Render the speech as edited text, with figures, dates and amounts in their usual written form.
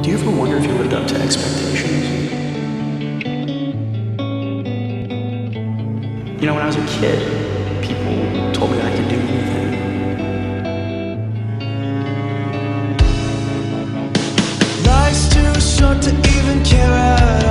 Do you ever wonder if you lived up to expectations? You know, when I was a kid, people told me that I could do anything. Life's too short to even care at